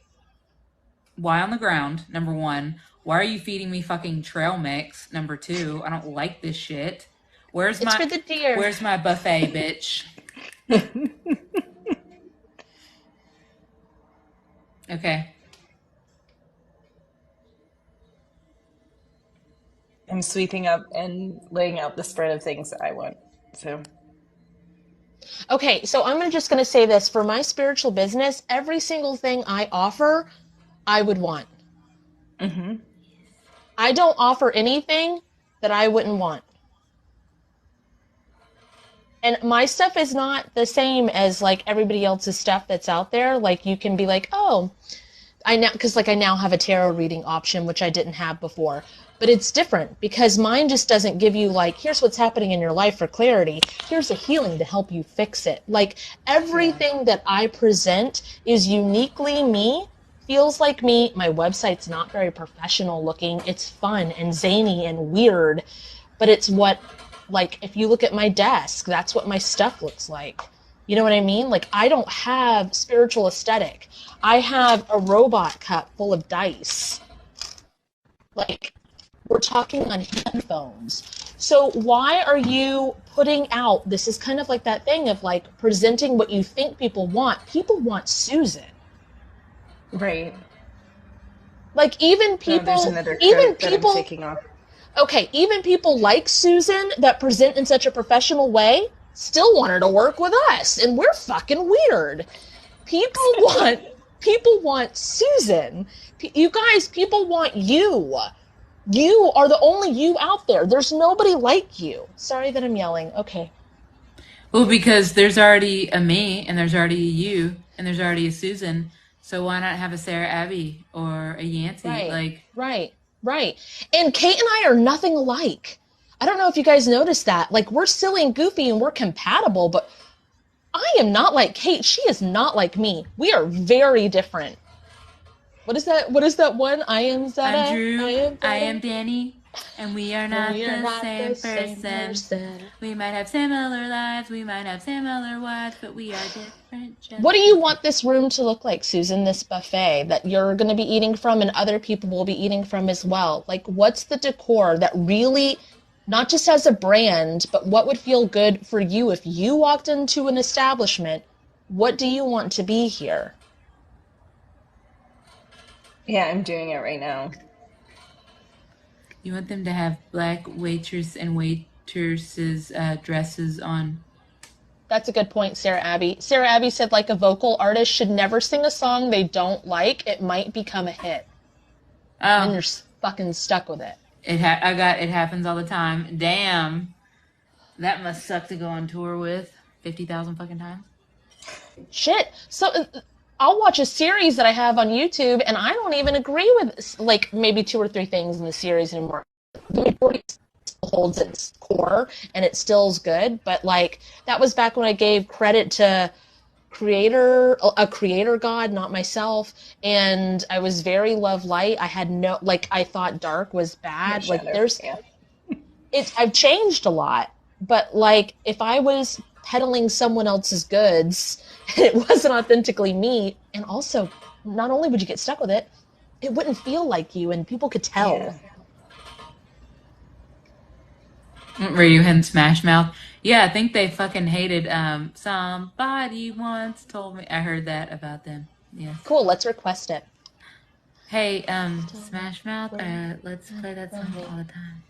why on the ground? Number one. Why are you feeding me fucking trail mix? Number two. I don't like this shit. Where's It's my for the deer. where's my buffet, bitch? Okay. I'm sweeping up and laying out the spread of things that I want. So, Okay, so just going to say this. For my spiritual business, every single thing I offer, I would want. hmm I don't offer anything that I wouldn't want. And my stuff is not the same as like everybody else's stuff that's out there. Like you can be like, oh, I now have a tarot reading option, which I didn't have before. But it's different because mine just doesn't give you like, here's what's happening in your life for clarity. Here's a healing to help you fix it. Like yeah. everything that I present is uniquely me, feels like me. My website's not very professional looking. It's fun and zany and weird, but it's what, like, if you look at my desk, that's what my stuff looks like. You know what I mean? Like, I don't have spiritual aesthetic. I have a robot cup full of dice. Like, we're talking on headphones. So why are you putting out, this is kind of like that thing of like presenting what you think people want. People want Susan. Right. Like Oh, there's another even coat that I'm people, taking off. okay, even people like Susan that present in such a professional way still want her to work with us. And we're fucking weird. People want, people want Susan. You guys, people want you. You are the only you out there. There's nobody like you. Sorry that I'm yelling. Okay. Well, because there's already a me, and there's already a you, and there's already a Susan. So why not have a Sarah Abby or a Yancey? Right. Like, Right. Right. And Kate and I are nothing alike. I don't know if you guys noticed that. Like, we're silly and goofy and we're compatible, but I am not like Kate. She is not like me. We are very different. What is that? What is that one? I am I'm Zeta. I Drew, am I am Zeta. Danny, and we are And not we are the not the same same person. person. We might have similar lives, we might have similar wives, but we are different, just What do the you same. want this room to look like, Susan? This buffet that you're going to be eating from and other people will be eating from as well. Like, what's the decor that really, not just as a brand, but what would feel good for you if you walked into an establishment? What do you want to be here? Yeah, I'm doing it right now. You want them to have black waitress and waitresses dresses on. That's a good point, Sarah Abby. Sarah Abby said, like, a vocal artist should never sing a song they don't like. It might become a hit. And then Oh, you're fucking stuck with it. it happens all the time. Damn, that must suck to go on tour with 50,000 fucking times. Shit. So I'll watch a series that I have on YouTube, and I don't even agree with like maybe two or three things in the series anymore. The majority still holds its core, and it still's good. But like that was back when I gave credit to a creator god, not myself, and I was very love light. I had no like I thought dark was No bad. Like shadow. there's Yeah. I've changed a lot, but like if I was peddling someone else's goods and it wasn't authentically me, and also not only would you get stuck with it, it wouldn't feel like you and people could Yeah. tell. Radiohead and Smash Mouth. Yeah, I think they fucking hated somebody once told me. I heard that about them. Yes. Cool, let's request it. Hey, Smash Mouth, let's play that song all the time.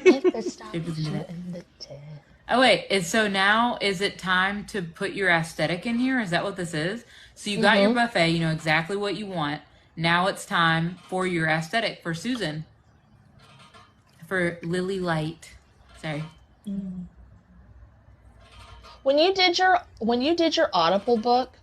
If it Should stops listen to you that. in the tail. Oh wait, so now is it time to put your aesthetic in here? Is that what this is? So you got your Mm-hmm. buffet, you know exactly what you want. Now it's time for your aesthetic for Susan. For Lily Light. Sorry. When you did your Audible book,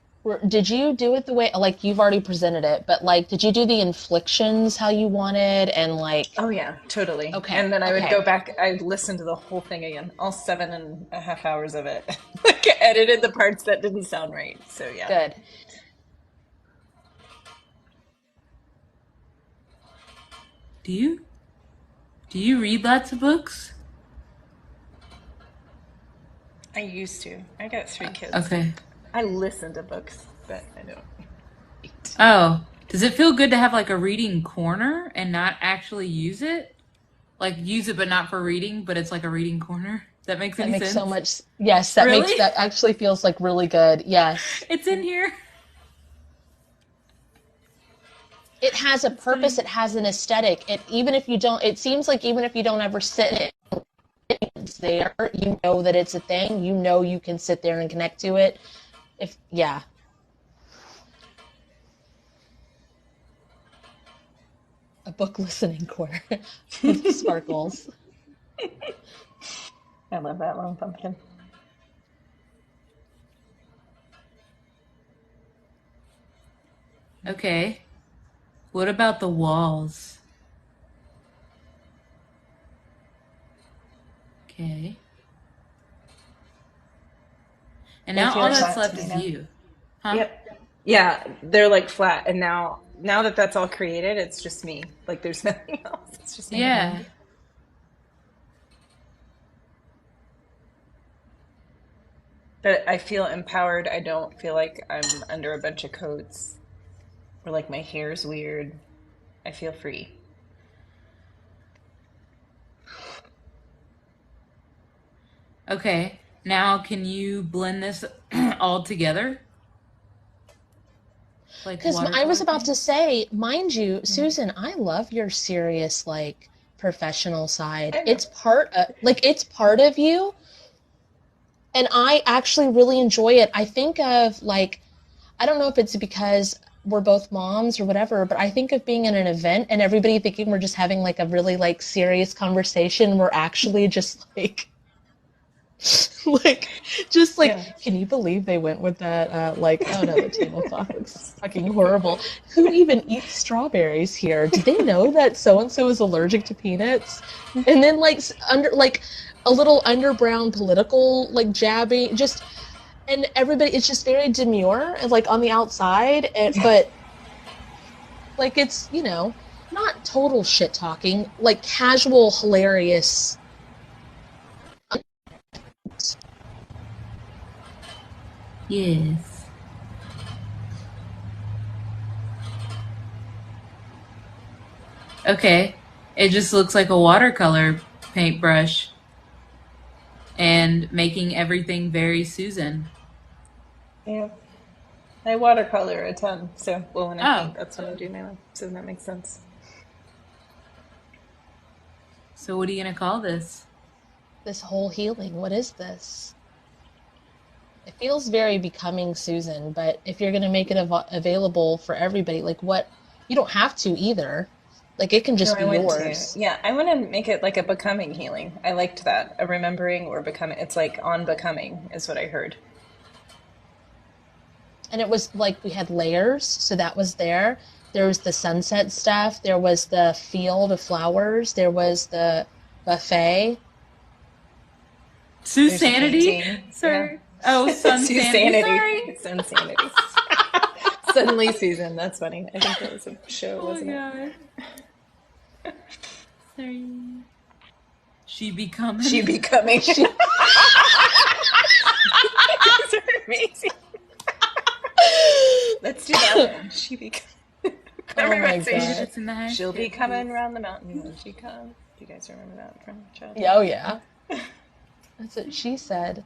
did you do it the way like you've already presented it, but like did you do the inflections how you wanted and like Oh yeah, totally. okay, And then I would okay. go back, I'd listen to the whole thing again, all 7.5 hours of it. Like edited the parts that didn't sound right. So yeah. Good. Do you? Do you read lots of books? I used to. I got 3 kids. Okay. I listen to books, but I don't read. Oh, does it feel good to have like a reading corner and not actually use it? Like use it but not for reading, but it's like a reading corner? That makes That any makes so sense? much, yes, Really? that actually feels like really good. Yes. It's in here. It has a It's purpose, funny. it has an aesthetic. Even if you don't, it seems like even if you don't ever sit in it, it's there. You know that it's a thing. You know you can sit there and connect to it. If, yeah, a book listening corner with sparkles. I love that long pumpkin. Okay. What about the walls? Okay. And They now feel all that's flat to left me is now. you. Huh? Yep. Yeah, they're like flat, and now that that's all created, it's just me. Like there's nothing else. It's just me. Yeah. But I feel empowered. I don't feel like I'm under a bunch of coats or like my hair's weird. I feel free. Okay. Now can you blend this all together? Like Because I was watercolor about paint? to say, mind you, Mm. Susan, I love your serious, like, professional side. I know. It's part of you, and I actually really enjoy it. I think of, like, I don't know if it's because we're both moms or whatever, but I think of being in an event and everybody thinking we're just having, like, a really, like, serious conversation. We're actually just, like, like, just like, Yeah. can you believe they went with that? Like, oh no, the tablecloth looks fucking horrible. Who even eats strawberries here? Do they know that so and so is allergic to peanuts? And then like under like a little underground political like jabbing, just and everybody, it's just very demure and like on the outside, but like it's not total shit talking, like casual, hilarious. Yes. Okay. It just looks like a watercolor paintbrush and making everything very Susan. Yeah. I watercolor a ton. So, well, when I Oh, paint, that's when I do my life. So that makes sense. so what are you gonna call this? This whole healing. What is this? It feels very becoming Susan, but if you're going to make it available for everybody, like what? You don't have to either. Like it can No, just I be want to. yours. Yeah, I want to make it like a becoming healing. I liked that. A remembering or becoming. It's like on becoming is what I heard. And it was like we had layers, so that was there. There was the sunset stuff. There was the field of flowers. There was the buffet. There's a Susanity? painting. Yeah. Sorry. Oh, Sunsanity. Susanity. Sorry. It's insanity. Suddenly Susan. That's funny. I think that was a show, Oh my wasn't it? god. Sorry. She She becoming. becoming. She, These are amazing. Let's do that one. She becoming. oh my Everyone say Maybe god. that's in the she'll be hashtag, coming please. around the mountain when she comes. Do you guys remember that from childhood? Yeah, oh yeah. That's what she said.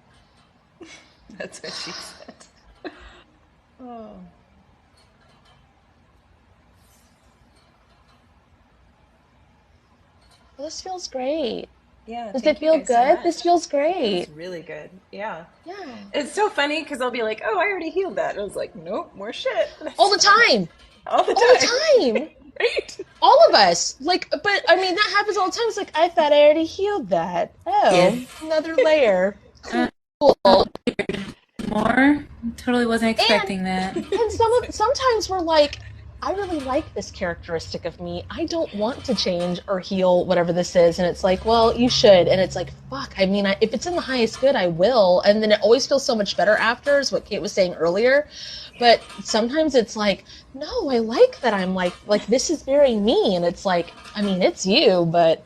That's what she said. Oh. Well, this feels great. Yeah, Does it thank you feel guys so good? This much. feels It was great. really good. Yeah. Yeah. It's so funny because I'll be like, oh, I already healed that. And I was like, nope, more shit. All the time. All the All time. the time. Right? All of us. Like, but I mean, that happens all the time. It's like, I thought I already healed that. Oh, Yes. another layer. Uh, Cool. more? Totally wasn't And expecting that. sometimes we're like, I really like this characteristic of me. I don't want to change or heal whatever this is. And it's like, well, you should. And it's like, fuck. I mean, if it's in the highest good, I will. And then it always feels so much better after, is what Kate was saying earlier. But sometimes it's like, no, I like that I'm like this is very me. And it's like, I mean, it's you, but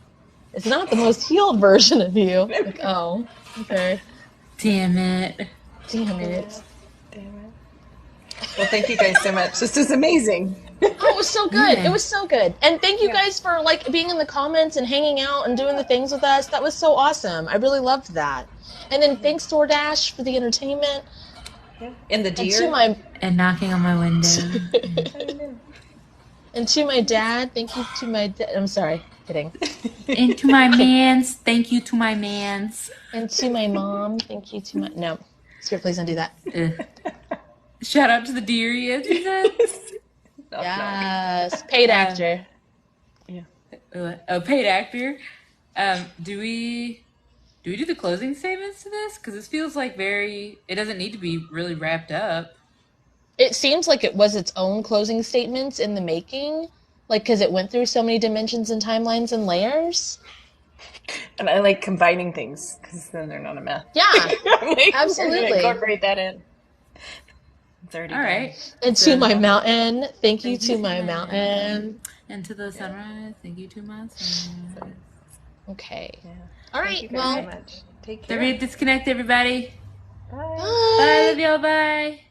it's not the most healed version of you. Like, oh, okay. Damn it. Damn it. Damn it. Well, thank you guys so much. This is amazing. Oh, it was so good. Yeah. It was so good. And thank you guys for like being in the comments and hanging out and doing the things with us. That was so awesome. I really loved that. And then thanks DoorDash for the entertainment. And the And deer. to my And knocking on my window. and to my dad, thank you to my dad. I'm sorry, kidding. And to my mans, thank you to my mans. And to my mom, thank you to my no. Spirit, please don't do that. Shout out to the deer, yes, he said. Yes. Paid actor. A paid actor. Do we do the closing statements to this? Because this feels like it doesn't need to be really wrapped up. It seems like it was its own closing statements in the making, like because it went through so many dimensions and timelines and layers. And I like combining things because then they're not a mess. Yeah, Like, absolutely. we're gonna incorporate that in. It's already All done. right. And to my mountain, thank you to my mountain. And to the sunrise, thank you to my sunrise. Okay. Yeah. All Thank you right. guys so Well, much. Take care. Don't forget to disconnect, everybody. Bye. Bye, love y'all. Bye.